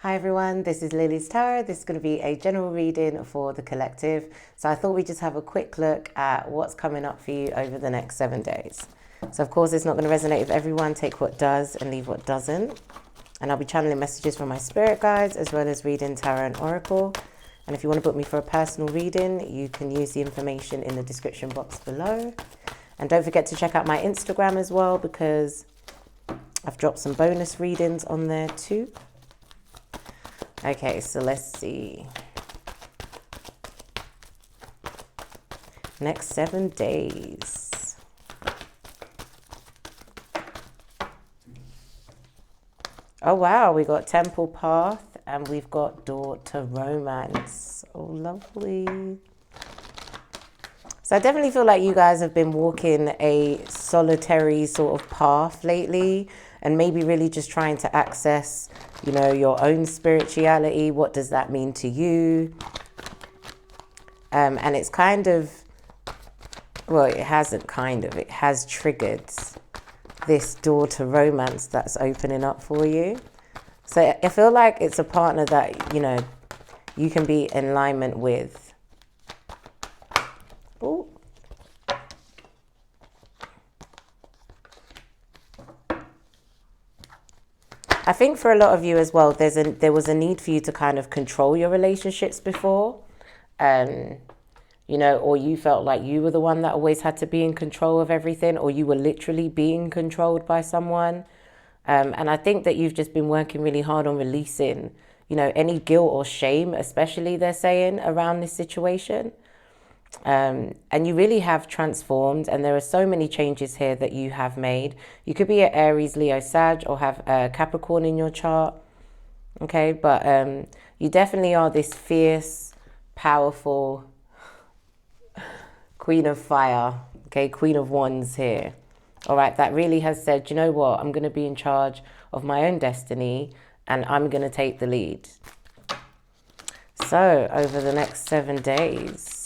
Hi everyone, this is Lily's Tarot. This is going to be a general reading for the collective. So I thought we'd just have a quick look at what's coming up for you over the next 7 days. So of course it's not going to resonate with everyone. Take what does and leave what doesn't. And I'll be channeling messages from my spirit guides as well as reading tarot and oracle. And if you want to book me for a personal reading, you can use the information in the description box below. And don't forget to check out my Instagram as well, because I've dropped some bonus readings on there too. Okay, so let's see. Next 7 days. Oh wow, we got Temple Path and we've got Door to Romance. Oh, lovely. So I definitely feel like you guys have been walking a solitary sort of path lately, and maybe really just trying to access, you know, your own spirituality. What does that mean to you? And it's kind of, well, it hasn't kind of, it has triggered this door to romance that's opening up for you. So I feel like it's a partner that, you know, you can be in alignment with. Ooh. I think for a lot of you as well, there was a need for you to kind of control your relationships before. You know, or you felt like you were the one that always had to be in control of everything, or you were literally being controlled by someone. And I think that you've just been working really hard on releasing, you know, any guilt or shame, especially they're saying, around this situation. And you really have transformed, and there are so many changes here that you have made. You could be an Aries, Leo, Sag, or have a Capricorn in your chart. Okay, but you definitely are this fierce, powerful Queen of Fire. Okay, Queen of Wands here. All right, that really has said, you know what, I'm going to be in charge of my own destiny and I'm going to take the lead. So over the next 7 days.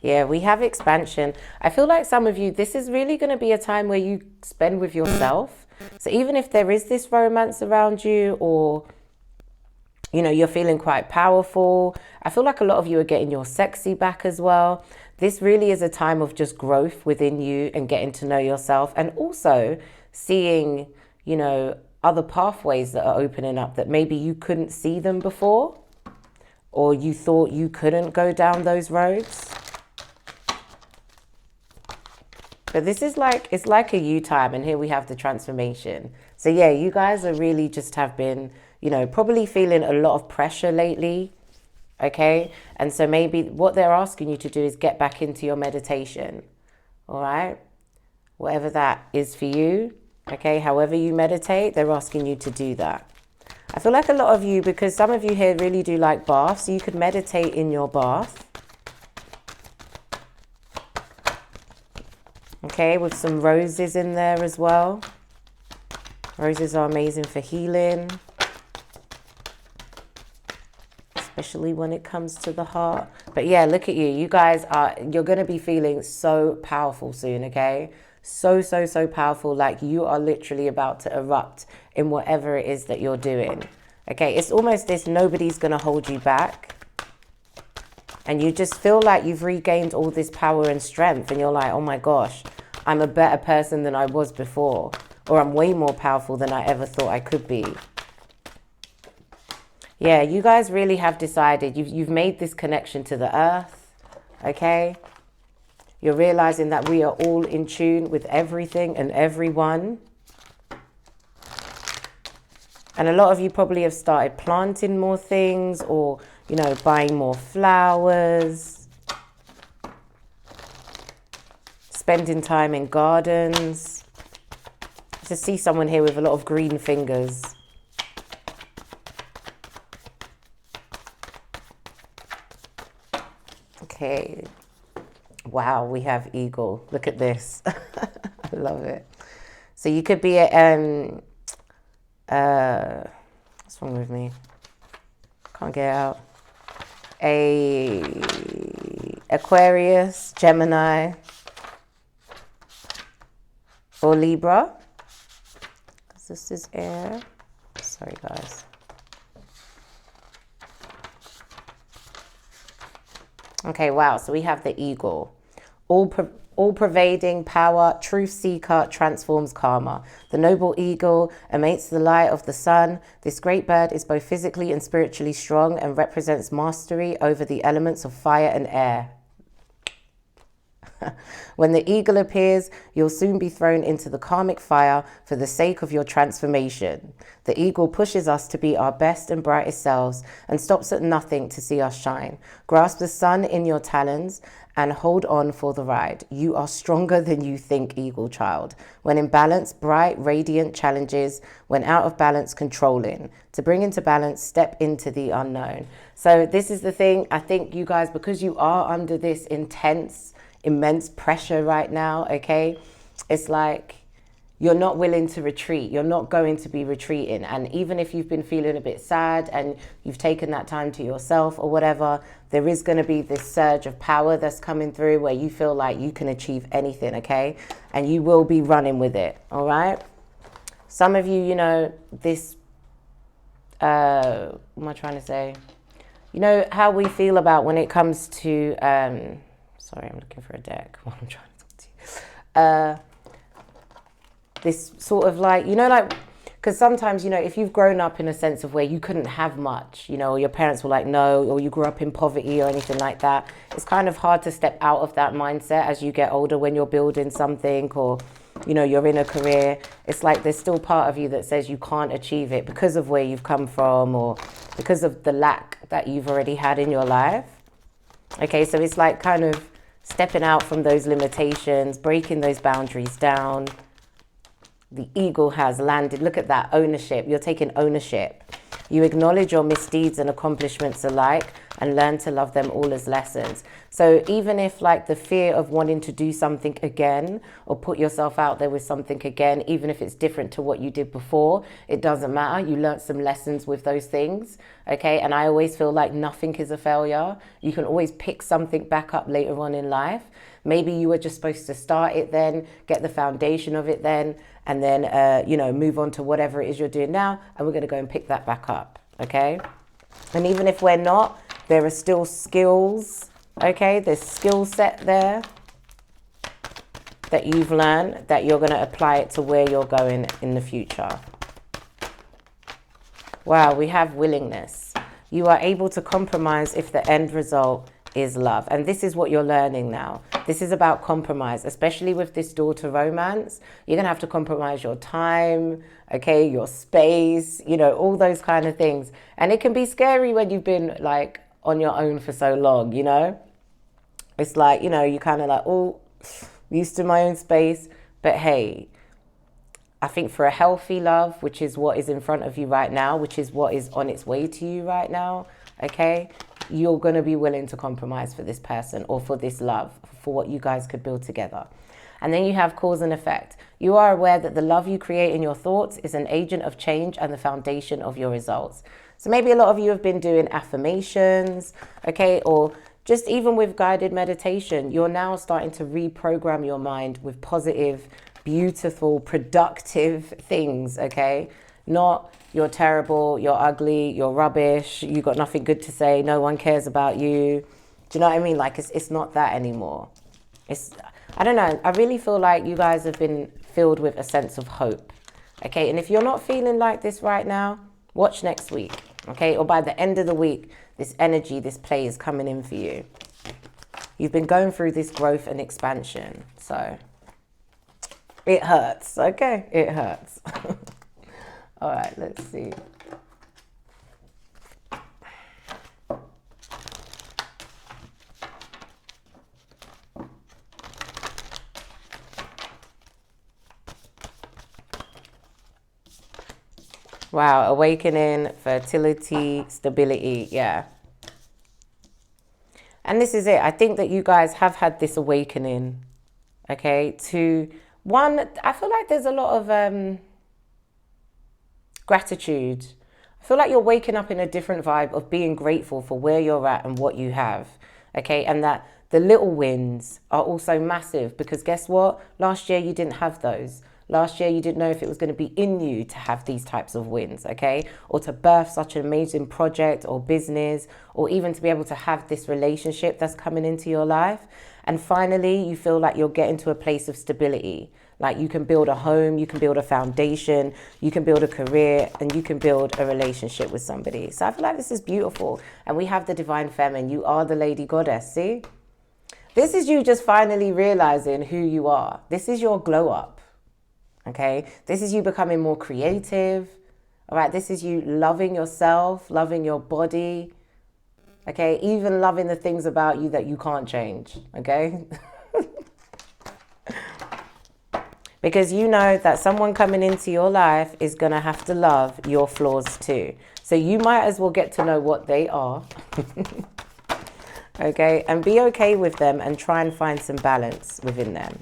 Yeah, we have expansion. I feel like some of you, this is really going to be a time where you spend with yourself. So even if there is this romance around you, or, you know, you're feeling quite powerful, I feel like a lot of you are getting your sexy back as well. This really is a time of just growth within you and getting to know yourself, and also seeing, you know, other pathways that are opening up that maybe you couldn't see them before, or you thought you couldn't go down those roads. But this is like, it's like a you time, and here we have the transformation. So yeah, you guys are really just have been, you know, probably feeling a lot of pressure lately, okay? And so maybe what they're asking you to do is get back into your meditation, all right? Whatever that is for you, okay? However you meditate, they're asking you to do that. I feel like a lot of you, because some of you here really do like baths, so you could meditate in your bath. Okay, with some roses in there as well. Roses are amazing for healing, especially when it comes to the heart. But yeah, look at you. You guys are, you're going to be feeling so powerful soon, okay? So, so, so powerful. Like you are literally about to erupt in whatever it is that you're doing. Okay, it's almost this nobody's going to hold you back. And you just feel like you've regained all this power and strength, and you're like, oh my gosh, I'm a better person than I was before, or I'm way more powerful than I ever thought I could be. Yeah, you guys really have decided, you've made this connection to the earth, okay? You're realizing that we are all in tune with everything and everyone. And a lot of you probably have started planting more things, or, you know, buying more flowers, spending time in gardens. I just see someone here with a lot of green fingers. Okay. Wow, we have eagle. Look at this. I love it. So you could be a, what's wrong with me? Can't get out. A Aquarius, Gemini. or Libra, because this is air. Sorry, guys. Okay, wow. So we have the eagle. All-pervading power, truth seeker, transforms karma. The noble eagle emanates the light of the sun. This great bird is both physically and spiritually strong and represents mastery over the elements of fire and air. When the eagle appears, you'll soon be thrown into the karmic fire for the sake of your transformation. The eagle pushes us to be our best and brightest selves and stops at nothing to see us shine. Grasp the sun in your talons and hold on for the ride. You are stronger than you think, eagle child. When in balance, bright, radiant challenges. When out of balance, controlling. To bring into balance, step into the unknown. So this is the thing. I think you guys, because you are under this immense pressure right now, okay? It's like you're not willing to retreat. You're not going to be retreating. And even if you've been feeling a bit sad and you've taken that time to yourself or whatever, there is going to be this surge of power that's coming through where you feel like you can achieve anything, okay? And you will be running with it, all right? Some of you, you know, this, what am I trying to say? You know how we feel about when it comes to, sorry, I'm looking for a deck while I'm trying to talk to you. This sort of like, you know, like, because sometimes, you know, if you've grown up in a sense of where you couldn't have much, you know, or your parents were like, no, or you grew up in poverty or anything like that, it's kind of hard to step out of that mindset as you get older when you're building something or, you know, you're in a career. It's like there's still part of you that says you can't achieve it because of where you've come from or because of the lack that you've already had in your life. Okay, so it's like kind of stepping out from those limitations, breaking those boundaries down. The eagle has landed. Look at that, ownership. You're taking ownership. You acknowledge your misdeeds and accomplishments alike and learn to love them all as lessons. So even if like the fear of wanting to do something again or put yourself out there with something again, even if it's different to what you did before, it doesn't matter. You learned some lessons with those things, okay? And I always feel like nothing is a failure. You can always pick something back up later on in life. Maybe you were just supposed to start it then, get the foundation of it then, and then, you know, move on to whatever it is you're doing now. And we're going to go and pick that back up, okay? And even if we're not, there are still skills, okay? There's skill set there that you've learned that you're going to apply it to where you're going in the future. Wow, we have willingness. You are able to compromise if the end result is love. And this is what you're learning now. This is about compromise, especially with this daughter romance. You're going to have to compromise your time, okay, your space, you know, all those kind of things. And it can be scary when you've been like on your own for so long, you know. It's like, you know, you kind of like, oh, used to my own space. But hey, I think for a healthy love, which is what is in front of you right now, which is what is on its way to you right now, okay, you're going to be willing to compromise for this person or for this love, for what you guys could build together. And then you have cause and effect. You are aware that the love you create in your thoughts is an agent of change and the foundation of your results. So maybe a lot of you have been doing affirmations, okay, or just even with guided meditation, you're now starting to reprogram your mind with positive, beautiful, productive things, okay? Not you're terrible, you're ugly, you're rubbish, you got nothing good to say, no one cares about you. Do you know what I mean? Like it's not that anymore. I don't know, I really feel like you guys have been filled with a sense of hope. Okay, and if you're not feeling like this right now, watch next week. Okay, or by the end of the week, this energy, this play is coming in for you. You've been going through this growth and expansion, so it hurts, okay? It hurts. All right, let's see. Wow, awakening, fertility, stability, yeah. And this is it. I think that you guys have had this awakening, okay, to one, I feel like there's a lot of gratitude. I feel like you're waking up in a different vibe of being grateful for where you're at and what you have, okay, and that the little wins are also massive because guess what? Last year you didn't have those. Last year, you didn't know if it was going to be in you to have these types of wins, okay? Or to birth such an amazing project or business, or even to be able to have this relationship that's coming into your life. And finally, you feel like you're getting to a place of stability. Like you can build a home, you can build a foundation, you can build a career, and you can build a relationship with somebody. So I feel like this is beautiful. And we have the divine feminine. You are the lady goddess, see? This is you just finally realizing who you are. This is your glow up, okay? This is you becoming more creative, all right? This is you loving yourself, loving your body, okay? Even loving the things about you that you can't change, okay? Because you know that someone coming into your life is going to have to love your flaws too. So you might as well get to know what they are. Okay, and be okay with them and try and find some balance within them.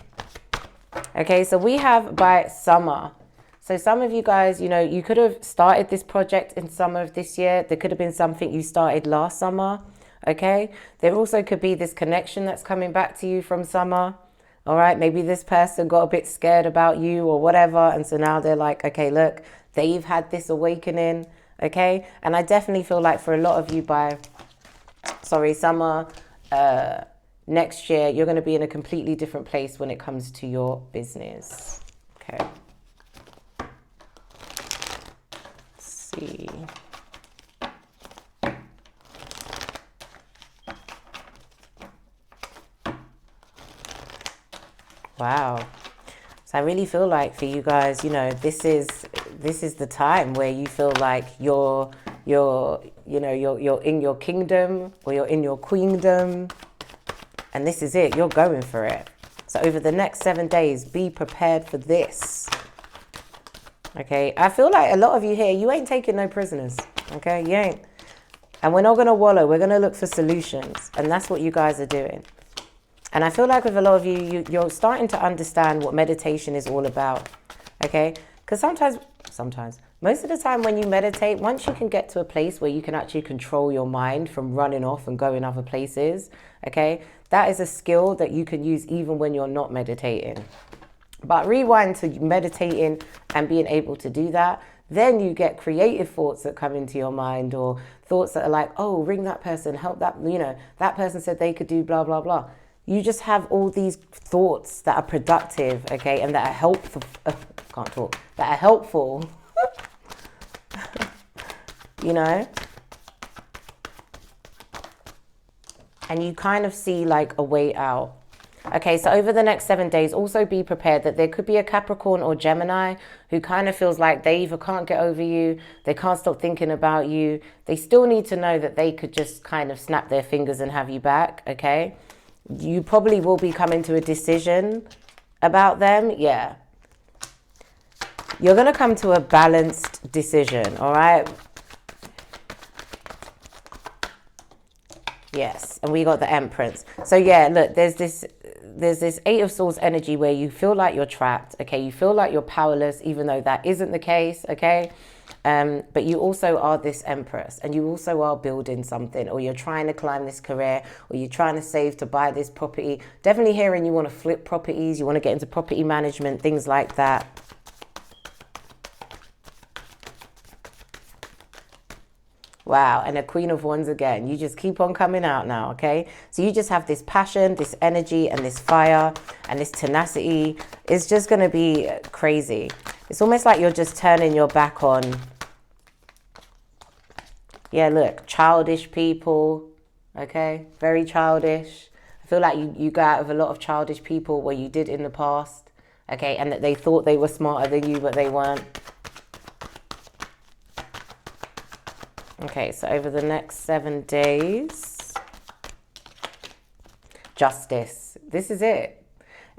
Okay, so we have by summer. So some of you guys, you know, you could have started this project in summer of this year. There could have been something you started last summer. Okay, there also could be this connection that's coming back to you from summer. All right, maybe this person got a bit scared about you or whatever. And so now they're like, okay, look, they've had this awakening. Okay, and I definitely feel like for a lot of you by summer next year, you're going to be in a completely different place when it comes to your business. Okay. Let's see. Wow. So I really feel like for you guys, you know, this is the time where you feel like you're in your kingdom, or you're in your queendom, and this is it. You're going for it. So over the next 7 days, be prepared for this. Okay, I feel like a lot of you here, you ain't taking no prisoners. Okay, you ain't. And we're not going to wallow. We're going to look for solutions, and that's what you guys are doing. And I feel like with a lot of you, you're starting to understand what meditation is all about. Okay, because sometimes, most of the time when you meditate, once you can get to a place where you can actually control your mind from running off and going other places, okay, that is a skill that you can use even when you're not meditating. But rewind to meditating and being able to do that, then you get creative thoughts that come into your mind, or thoughts that are like, oh, ring that person, help that, you know, that person said they could do blah, blah, blah. You just have all these thoughts that are productive, okay, and that are helpful. That are helpful. You know? And you kind of see like a way out. Okay, so over the next 7 days, also be prepared that there could be a Capricorn or Gemini who kind of feels like they either can't get over you, they can't stop thinking about you. They still need to know that they could just kind of snap their fingers and have you back, okay? You probably will be coming to a decision about them, yeah. You're going to come to a balanced decision, all right? Yes, and we got the Empress. So yeah, look, there's this Eight of Swords energy where you feel like you're trapped, okay? You feel like you're powerless, even though that isn't the case, okay? But you also are this Empress, and you also are building something, or you're trying to climb this career, or you're trying to save to buy this property. Definitely hearing you want to flip properties, you want to get into property management, things like that. Wow, and a Queen of Wands again. You just keep on coming out now, okay? So you just have this passion, this energy, and this fire, and this tenacity. It's just going to be crazy. It's almost like you're just turning your back on, yeah, look, childish people, okay? Very childish. I feel like you go out with a lot of childish people where you did in the past, okay? And that they thought they were smarter than you, but they weren't. Okay, so over the next 7 days, justice. This is it.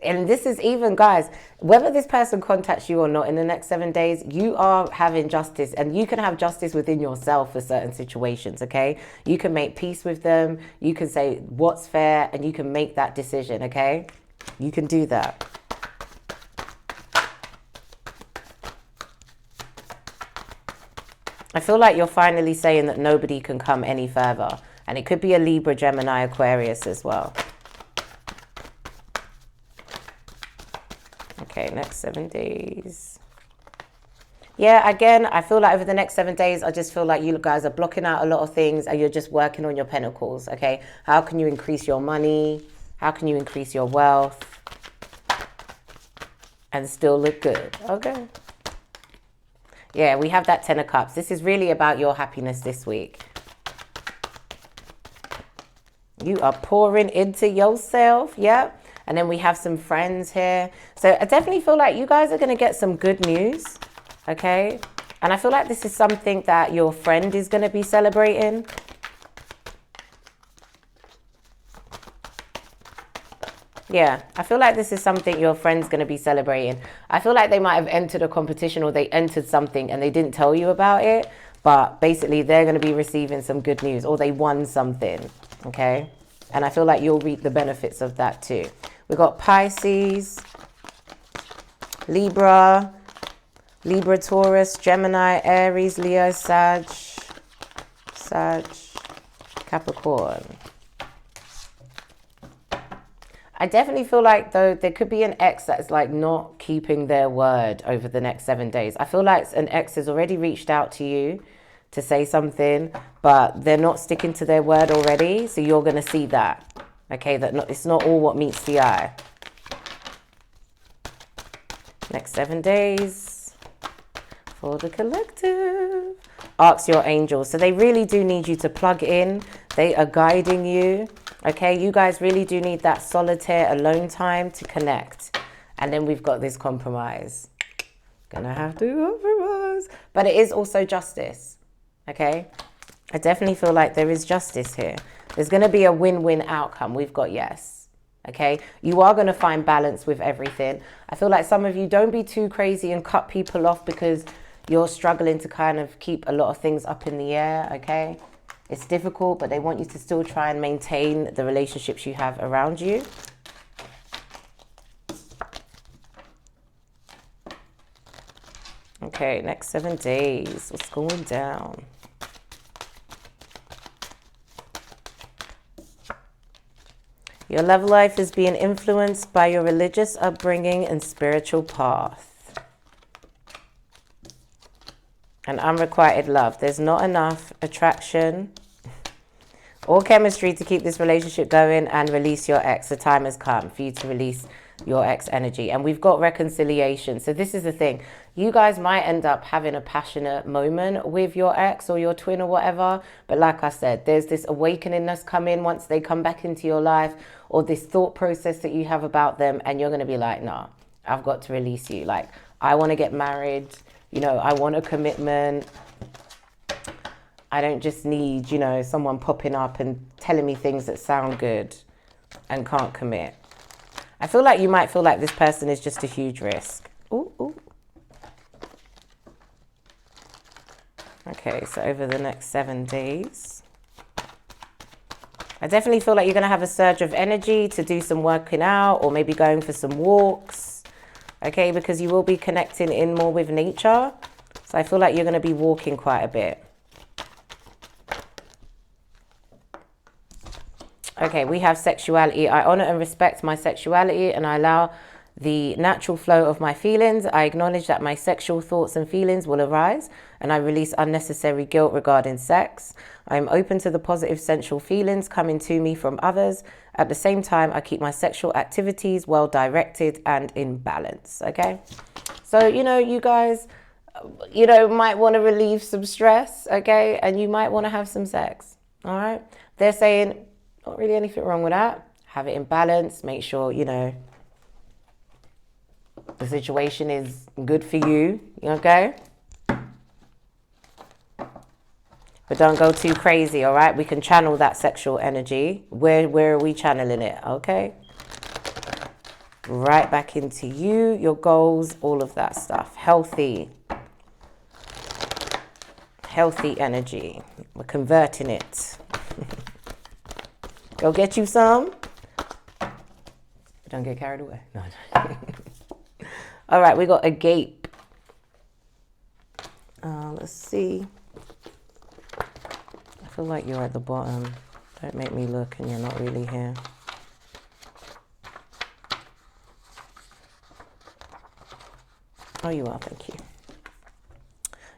And this is even, guys, whether this person contacts you or not in the next 7 days, you are having justice, and you can have justice within yourself for certain situations, okay? You can make peace with them. You can say what's fair, and you can make that decision, okay? You can do that. I feel like you're finally saying that nobody can come any further. And it could be a Libra, Gemini, Aquarius as well. Okay, next 7 days. Yeah, again, I feel like over the next 7 days, I just feel like you guys are blocking out a lot of things and you're just working on your pentacles, okay? How can you increase your money? How can you increase your wealth? And still look good, okay? Yeah, we have that 10 of Cups. This is really about your happiness this week. You are pouring into yourself, yeah? And then we have some friends here. So I definitely feel like you guys are going to get some good news, okay? And I feel like this is something that your friend is going to be celebrating. Yeah, I feel like this is something your friend's going to be celebrating. I feel like they might have entered a competition or they entered something and they didn't tell you about it. But basically, they're going to be receiving some good news or they won something, okay? And I feel like you'll reap the benefits of that too. We've got Pisces, Libra, Taurus, Gemini, Aries, Leo, Sag, Capricorn. I definitely feel like, though, there could be an ex that is like not keeping their word over the next 7 days. I feel like an ex has already reached out to you to say something, but they're not sticking to their word already. So you're going to see that, okay? It's not all what meets the eye. Next 7 days for the collective. Ask your angels. So they really do need you to plug in. They are guiding you. Okay, you guys really do need that solitaire alone time to connect. And then we've got this compromise. Gonna have to compromise. But it is also justice. Okay? I definitely feel like there is justice here. There's gonna be a win-win outcome. We've got yes. Okay? You are gonna find balance with everything. I feel like some of you don't be too crazy and cut people off because you're struggling to kind of keep a lot of things up in the air. Okay? It's difficult, but they want you to still try and maintain the relationships you have around you. Okay, next 7 days. What's going down? Your love life is being influenced by your religious upbringing and spiritual path. And unrequited love. There's not enough attraction or chemistry to keep this relationship going and release your ex. The time has come for you to release your ex energy. And we've got reconciliation. So this is the thing. You guys might end up having a passionate moment with your ex or your twin or whatever. But like I said, there's this awakening that's coming once they come back into your life, or this thought process that you have about them. And you're going to be like, nah, I've got to release you. Like, I want to get married. You know, I want a commitment. I don't just need, you know, someone popping up and telling me things that sound good and can't commit. I feel like you might feel like this person is just a huge risk. Ooh, ooh. Okay, so over the next 7 days. I definitely feel like you're going to have a surge of energy to do some working out or maybe going for some walks. Okay, because you will be connecting in more with nature. So I feel like you're going to be walking quite a bit. Okay, we have sexuality. I honor and respect my sexuality and I allow the natural flow of my feelings. I acknowledge that my sexual thoughts and feelings will arise and I release unnecessary guilt regarding sex. I am open to the positive sensual feelings coming to me from others. At the same time, I keep my sexual activities well directed and in balance, okay? So, you know, you guys, you know, might want to relieve some stress, okay? And you might want to have some sex, all right? They're saying, not really anything wrong with that. Have it in balance. Make sure, you know, the situation is good for you, okay? But don't go too crazy, all right? We can channel that sexual energy. Where are we channeling it, okay? Right back into you, your goals, all of that stuff. Healthy energy. We're converting it. Go get you some. Don't get carried away. No. All right, we got agape. Let's see. I feel like you're at the bottom. Don't make me look and you're not really here. Oh, you are. Thank you.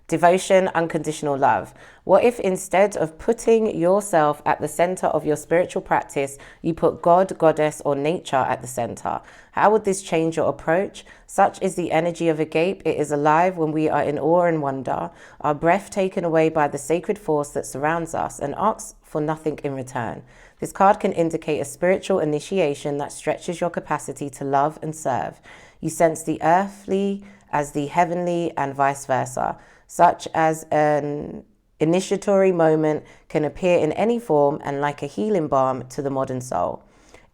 Devotion, unconditional love. What if instead of putting yourself at the center of your spiritual practice, you put God, goddess, or nature at the center? How would this change your approach? Such is the energy of agape. It is alive when we are in awe and wonder, our breath taken away by the sacred force that surrounds us, and asks for nothing in return. This card can indicate a spiritual initiation that stretches your capacity to love and serve. You sense the earthly as the heavenly and vice versa. Such as an initiatory moment can appear in any form and like a healing balm to the modern soul.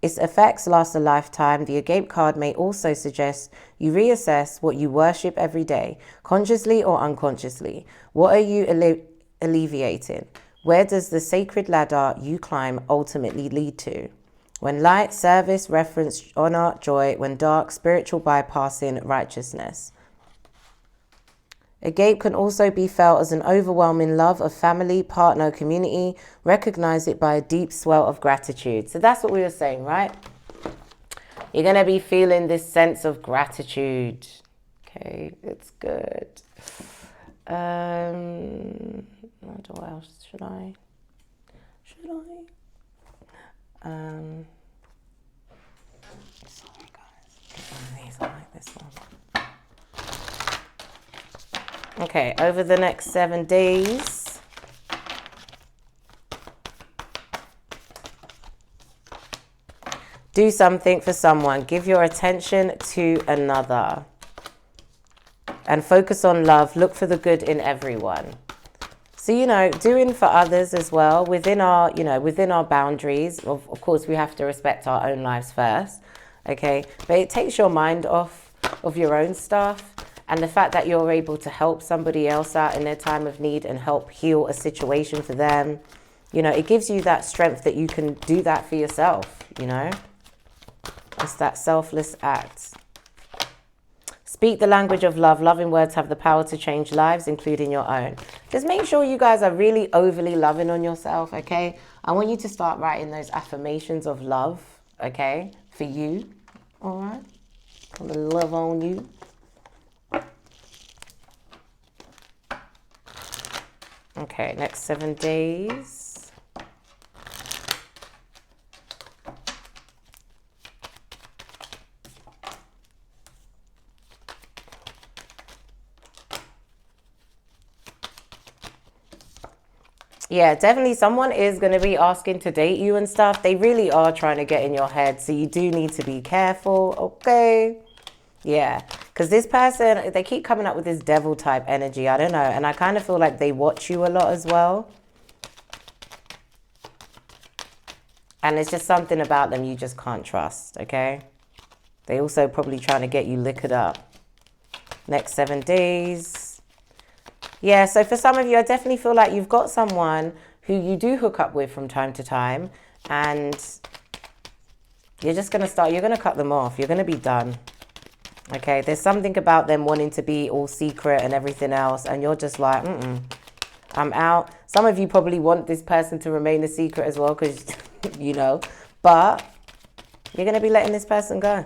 Its effects last a lifetime. The agape card may also suggest you reassess what you worship every day, consciously or unconsciously. What are you alleviating? Where does the sacred ladder you climb ultimately lead to? When light, service, reverence, honor, joy. When dark, spiritual bypassing, righteousness. Agape can also be felt as an overwhelming love of family, partner, community. Recognize it by a deep swell of gratitude. So that's what we were saying, right? You're going to be feeling this sense of gratitude. Okay, it's good. What else should I? Sorry guys. I like this one. Okay, over the next 7 days, do something for someone. Give your attention to another. And focus on love. Look for the good in everyone. So, doing for others as well, within our boundaries. Of course, we have to respect our own lives first. Okay, but it takes your mind off of your own stuff. And the fact that you're able to help somebody else out in their time of need and help heal a situation for them, it gives you that strength that you can do that for yourself, It's that selfless act. Speak the language of love. Loving words have the power to change lives, including your own. Just make sure you guys are really overly loving on yourself, okay? I want you to start writing those affirmations of love, okay, for you, all right? I'm gonna love on you. Okay, next 7 days. Yeah, definitely someone is going to be asking to date you and stuff. They really are trying to get in your head. So you do need to be careful, okay? Yeah, because this person, they keep coming up with this devil type energy. I don't know. And I kind of feel like they watch you a lot as well. And it's just something about them you just can't trust, okay? They also probably trying to get you liquored up. Next 7 days. Yeah, so for some of you, I definitely feel like you've got someone who you do hook up with from time to time. And you're just going to you're going to cut them off. You're going to be done. Okay, there's something about them wanting to be all secret and everything else. And you're just like, I'm out. Some of you probably want this person to remain a secret as well because, but you're going to be letting this person go.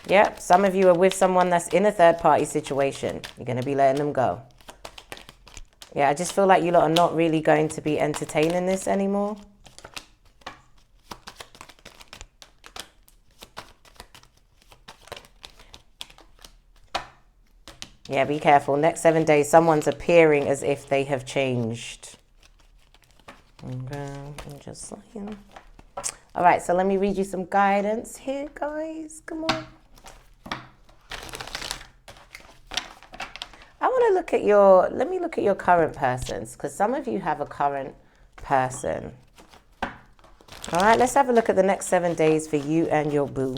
Yep, some of you are with someone that's in a third-party situation. You're going to be letting them go. Yeah, I just feel like you lot are not really going to be entertaining this anymore. Yeah, be careful. Next 7 days, someone's appearing as if they have changed. Okay, I'm just saying. All right, so let me read you some guidance here, guys. Come on. I want to look at let me look at your current persons, because some of you have a current person. All right, let's have a look at the next 7 days for you and your boo.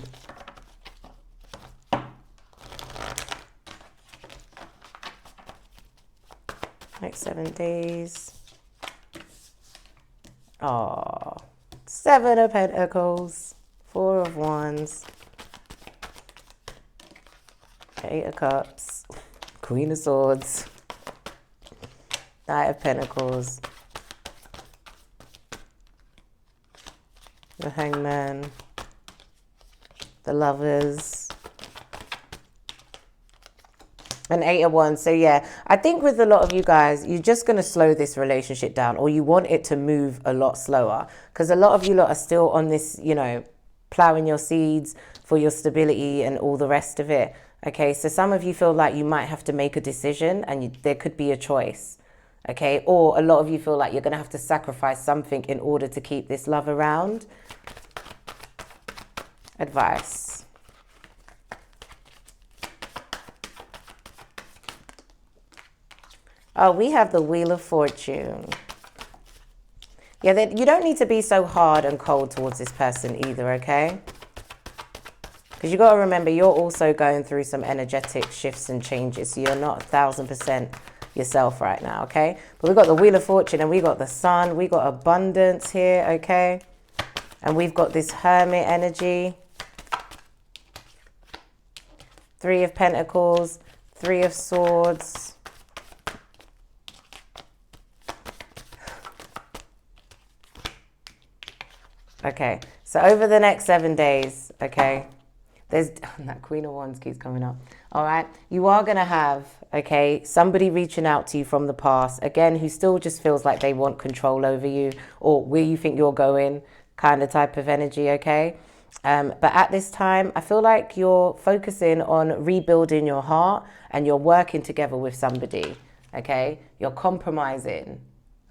Next 7 days. Oh, 7 of Pentacles, 4 of Wands, 8 of Cups, Queen of Swords, Knight of Pentacles, the Hangman, the Lovers, An 8 of Wands. So yeah, I think with a lot of you guys, you're just going to slow this relationship down, or you want it to move a lot slower, because a lot of you lot are still on this, you know, plowing your seeds for your stability and all the rest of it. Okay, so some of you feel like you might have to make a decision, and there could be a choice. Okay, or a lot of you feel like you're going to have to sacrifice something in order to keep this love around. Advice. Oh, we have the Wheel of Fortune. Yeah, you don't need to be so hard and cold towards this person either, okay? Because you got to remember, you're also going through some energetic shifts and changes. So you're not 1000% yourself right now, okay? But we've got the Wheel of Fortune, and we got the Sun. We got abundance here, okay? And we've got this Hermit energy. 3 of Pentacles, 3 of Swords. Okay, so over the next 7 days, okay, there's that Queen of Wands keeps coming up. All right, you are going to have, okay, somebody reaching out to you from the past, again, who still just feels like they want control over you or where you think you're going, kind of type of energy, okay? But at this time, I feel like you're focusing on rebuilding your heart, and you're working together with somebody, okay? You're compromising.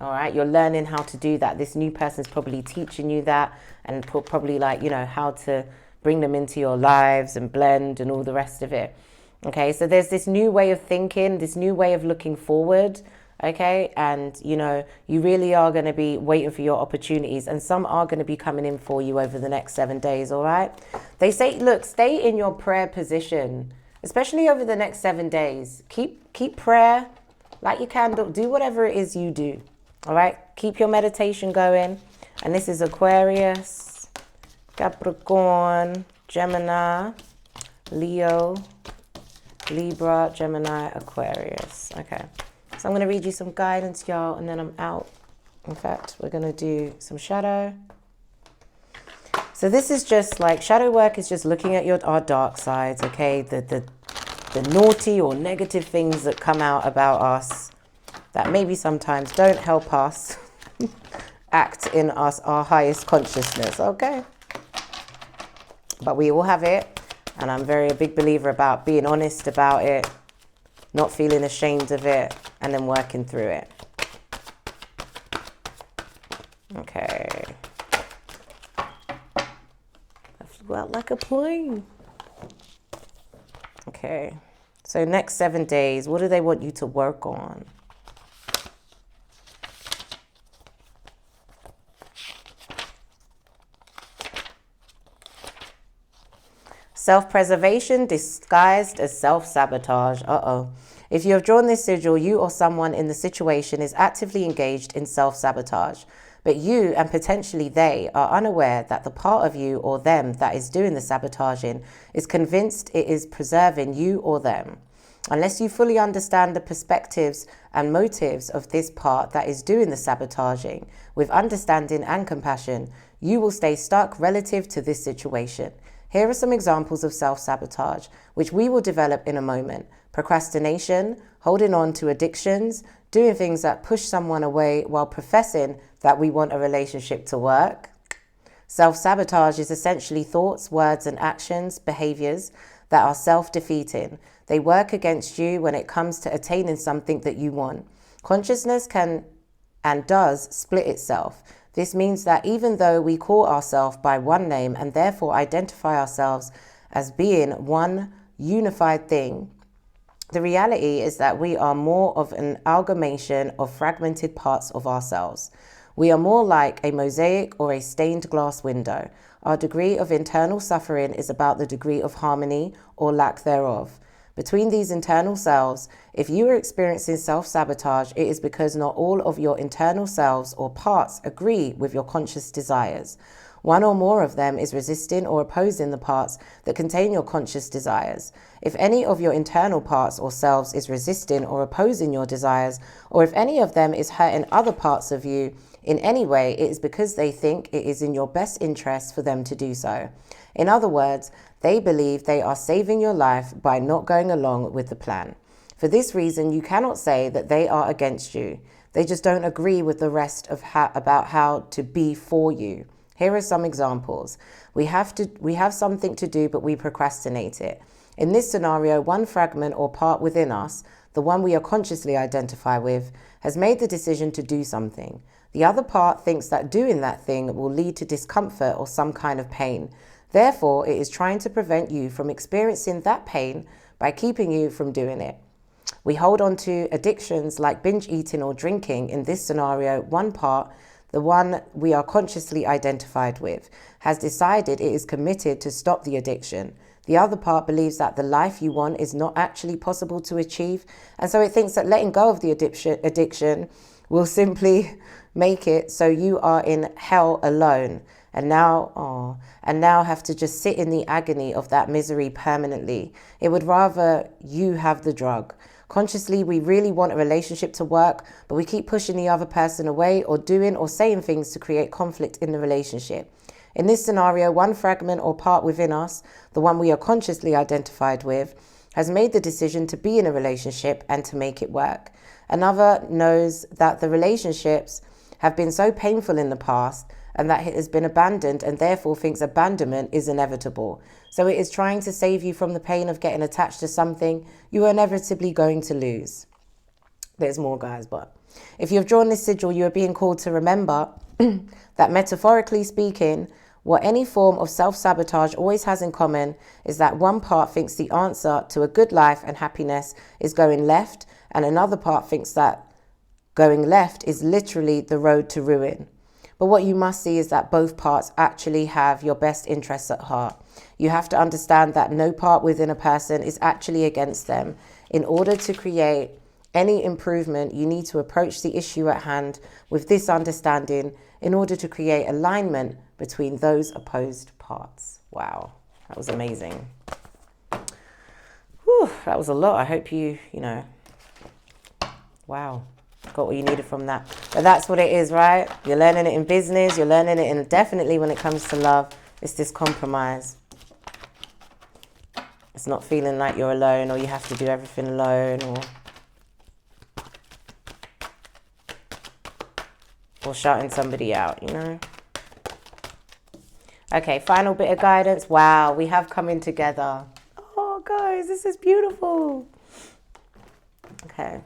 All right, you're learning how to do that. This new person's probably teaching you that, and probably like, you know, how to bring them into your lives and blend and all the rest of it. Okay, so there's this new way of thinking, this new way of looking forward. Okay, and you know, you really are going to be waiting for your opportunities, and some are going to be coming in for you over the next 7 days. All right, they say, look, stay in your prayer position, especially over the next 7 days. Keep prayer like you can. Do whatever it is you do. All right, keep your meditation going. And this is Aquarius, Capricorn, Gemini, Leo, Libra, Gemini, Aquarius. Okay, so I'm going to read you some guidance, y'all, and then I'm out. In fact, we're going to do some shadow. So this is just like, shadow work is just looking at our dark sides, okay? The naughty or negative things that come out about us that maybe sometimes don't help us act in our highest consciousness, okay? But we all have it, and I'm a big believer about being honest about it, not feeling ashamed of it, and then working through it. Okay. I flew out like a plane. Okay. So next 7 days, what do they want you to work on? Self-preservation disguised as self-sabotage. If you have drawn this sigil, you or someone in the situation is actively engaged in self-sabotage, but you and potentially they are unaware that the part of you or them that is doing the sabotaging is convinced it is preserving you or them. Unless you fully understand the perspectives and motives of this part that is doing the sabotaging with understanding and compassion, you will stay stuck relative to this situation. Here are some examples of self-sabotage, which we will develop in a moment. Procrastination, holding on to addictions, doing things that push someone away while professing that we want a relationship to work. Self-sabotage is essentially thoughts, words, and actions, behaviors that are self-defeating. They work against you when it comes to attaining something that you want. Consciousness can and does split itself. This means that even though we call ourselves by one name and therefore identify ourselves as being one unified thing, the reality is that we are more of an amalgamation of fragmented parts of ourselves. We are more like a mosaic or a stained glass window. Our degree of internal suffering is about the degree of harmony or lack thereof. Between these internal selves, if you are experiencing self-sabotage, it is because not all of your internal selves or parts agree with your conscious desires. One or more of them is resisting or opposing the parts that contain your conscious desires. If any of your internal parts or selves is resisting or opposing your desires, or if any of them is hurting other parts of you in any way, it is because they think it is in your best interest for them to do so. In other words, they believe they are saving your life by not going along with the plan. For this reason, you cannot say that they are against you. They just don't agree with the rest of about how to be for you. Here are some examples. We have something to do, but we procrastinate it. In this scenario, one fragment or part within us, the one we are consciously identify with, has made the decision to do something. The other part thinks that doing that thing will lead to discomfort or some kind of pain. Therefore, it is trying to prevent you from experiencing that pain by keeping you from doing it. We hold on to addictions like binge eating or drinking. In this scenario, one part, the one we are consciously identified with, has decided it is committed to stop the addiction. The other part believes that the life you want is not actually possible to achieve, and so it thinks that letting go of the addiction will simply make it so you are in hell alone, and now have to just sit in the agony of that misery permanently. It would rather you have the drug. Consciously, we really want a relationship to work, but we keep pushing the other person away or doing or saying things to create conflict in the relationship. In this scenario, one fragment or part within us, the one we are consciously identified with, has made the decision to be in a relationship and to make it work. Another knows that the relationships have been so painful in the past and that it has been abandoned and therefore thinks abandonment is inevitable. So it is trying to save you from the pain of getting attached to something you are inevitably going to lose. There's more, guys, but if you have drawn this sigil, you are being called to remember that metaphorically speaking, what any form of self-sabotage always has in common is that one part thinks the answer to a good life and happiness is going left, and another part thinks that going left is literally the road to ruin. But what you must see is that both parts actually have your best interests at heart. You have to understand that no part within a person is actually against them. In order to create any improvement, you need to approach the issue at hand with this understanding in order to create alignment between those opposed parts. Wow, that was amazing. Whew, that was a lot. I hope you wow, got what you needed from that. But that's what it is, right? You're learning it in business, you're learning it in definitely when it comes to love. It's this compromise. It's not feeling like you're alone or you have to do everything alone or shouting somebody out, Okay, final bit of guidance. Wow, we have come in together. Oh, guys, this is beautiful. Okay.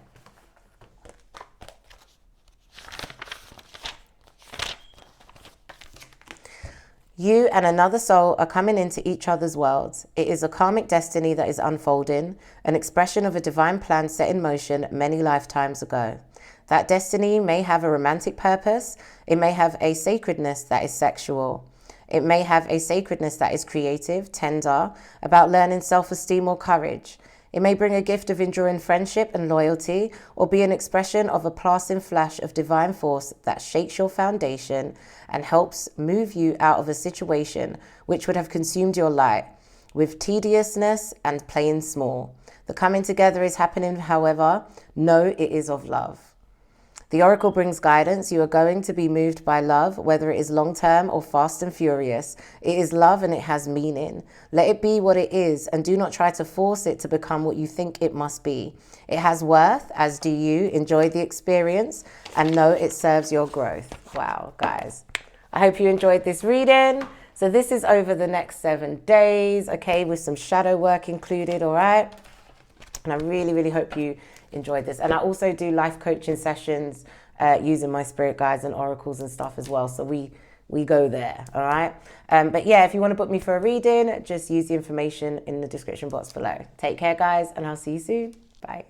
You and another soul are coming into each other's worlds. It is a karmic destiny that is unfolding, an expression of a divine plan set in motion many lifetimes ago. That destiny may have a romantic purpose. It may have a sacredness that is sexual. It may have a sacredness that is creative, tender, about learning self-esteem or courage. It may bring a gift of enduring friendship and loyalty, or be an expression of a passing flash of divine force that shakes your foundation and helps move you out of a situation which would have consumed your light with tediousness and playing small. The coming together is happening, however, know it is of love. The oracle brings guidance. You are going to be moved by love, whether it is long-term or fast and furious. It is love and it has meaning. Let it be what it is and do not try to force it to become what you think it must be. It has worth, as do you. Enjoy the experience and know it serves your growth. Wow, guys. I hope you enjoyed this reading. So this is over the next 7 days, okay, with some shadow work included, all right? And I really, really hope you enjoyed this. And I also do life coaching sessions using my spirit guides and oracles and stuff as well. So we go there, all right? But yeah, if you want to book me for a reading, just use the information in the description box below. Take care, guys, and I'll see you soon. Bye.